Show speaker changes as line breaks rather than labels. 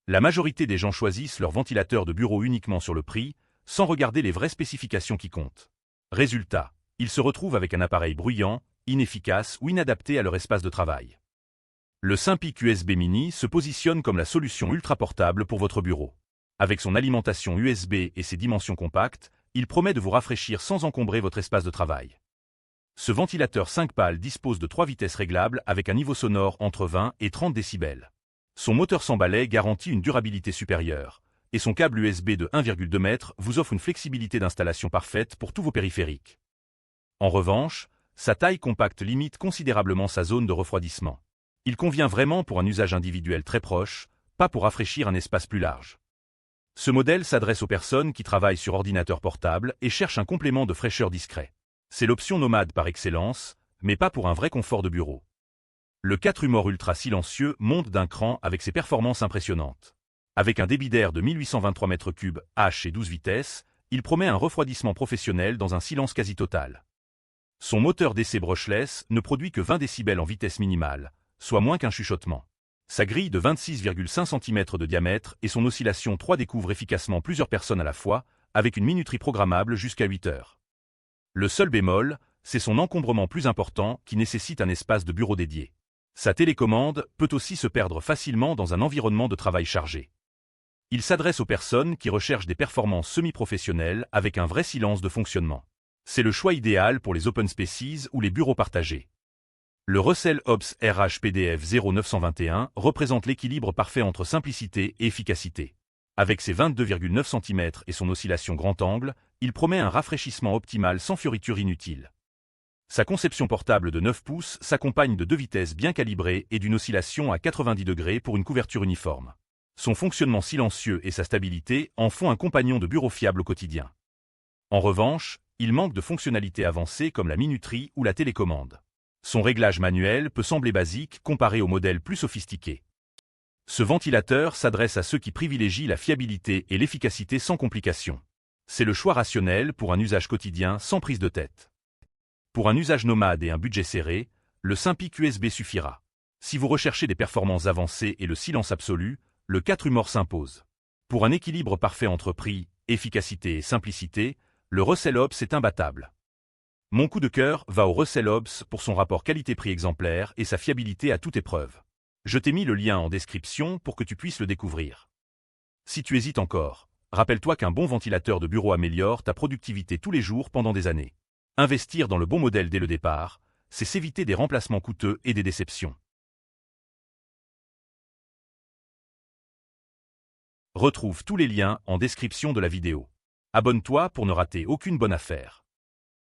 La majorité des gens choisissent leur ventilateur de bureau uniquement sur le prix, sans regarder les vraies spécifications qui comptent. Résultat, ils se retrouvent avec un appareil bruyant, inefficace ou inadapté à leur espace de travail. Le Sympic USB Mini se positionne comme la solution ultra portable pour votre bureau. Avec son alimentation USB et ses dimensions compactes, il promet de vous rafraîchir sans encombrer votre espace de travail. Ce ventilateur 5 pales dispose de 3 vitesses réglables avec un niveau sonore entre 20 et 30 décibels. Son moteur sans balai garantit une durabilité supérieure, et son câble USB de 1,2 m vous offre une flexibilité d'installation parfaite pour tous vos périphériques. En revanche, sa taille compacte limite considérablement sa zone de refroidissement. Il convient vraiment pour un usage individuel très proche, pas pour rafraîchir un espace plus large. Ce modèle s'adresse aux personnes qui travaillent sur ordinateur portable et cherchent un complément de fraîcheur discret. C'est l'option nomade par excellence, mais pas pour un vrai confort de bureau. Le 4 humeur ultra silencieux monte d'un cran avec ses performances impressionnantes. Avec un débit d'air de 1823 m3 H et 12 vitesses, il promet un refroidissement professionnel dans un silence quasi total. Son moteur d'essai brushless ne produit que 20 décibels en vitesse minimale, soit moins qu'un chuchotement. Sa grille de 26,5 cm de diamètre et son oscillation 3 découvrent efficacement plusieurs personnes à la fois, avec une minuterie programmable jusqu'à 8 heures. Le seul bémol, c'est son encombrement plus important qui nécessite un espace de bureau dédié. Sa télécommande peut aussi se perdre facilement dans un environnement de travail chargé. Il s'adresse aux personnes qui recherchent des performances semi-professionnelles avec un vrai silence de fonctionnement. C'est le choix idéal pour les open spaces ou les bureaux partagés. Le Russell Hobbs RH-PDF 0921 représente l'équilibre parfait entre simplicité et efficacité. Avec ses 22,9 cm et son oscillation grand angle, il promet un rafraîchissement optimal sans fioritures inutiles. Sa conception portable de 9 pouces s'accompagne de 2 vitesses bien calibrées et d'une oscillation à 90 degrés pour une couverture uniforme. Son fonctionnement silencieux et sa stabilité en font un compagnon de bureau fiable au quotidien. En revanche, il manque de fonctionnalités avancées comme la minuterie ou la télécommande. Son réglage manuel peut sembler basique comparé aux modèles plus sophistiqués. Ce ventilateur s'adresse à ceux qui privilégient la fiabilité et l'efficacité sans complications. C'est le choix rationnel pour un usage quotidien sans prise de tête. Pour un usage nomade et un budget serré, le Sympic USB suffira. Si vous recherchez des performances avancées et le silence absolu, le 4 humeur s'impose. Pour un équilibre parfait entre prix, efficacité et simplicité, le Russell Hobbs est imbattable. Mon coup de cœur va au Russell Hobbs pour son rapport qualité-prix exemplaire et sa fiabilité à toute épreuve. Je t'ai mis le lien en description pour que tu puisses le découvrir. Si tu hésites encore, rappelle-toi qu'un bon ventilateur de bureau améliore ta productivité tous les jours pendant des années. Investir dans le bon modèle dès le départ, c'est s'éviter des remplacements coûteux et des déceptions. Retrouve tous les liens en description de la vidéo. Abonne-toi pour ne rater aucune bonne affaire.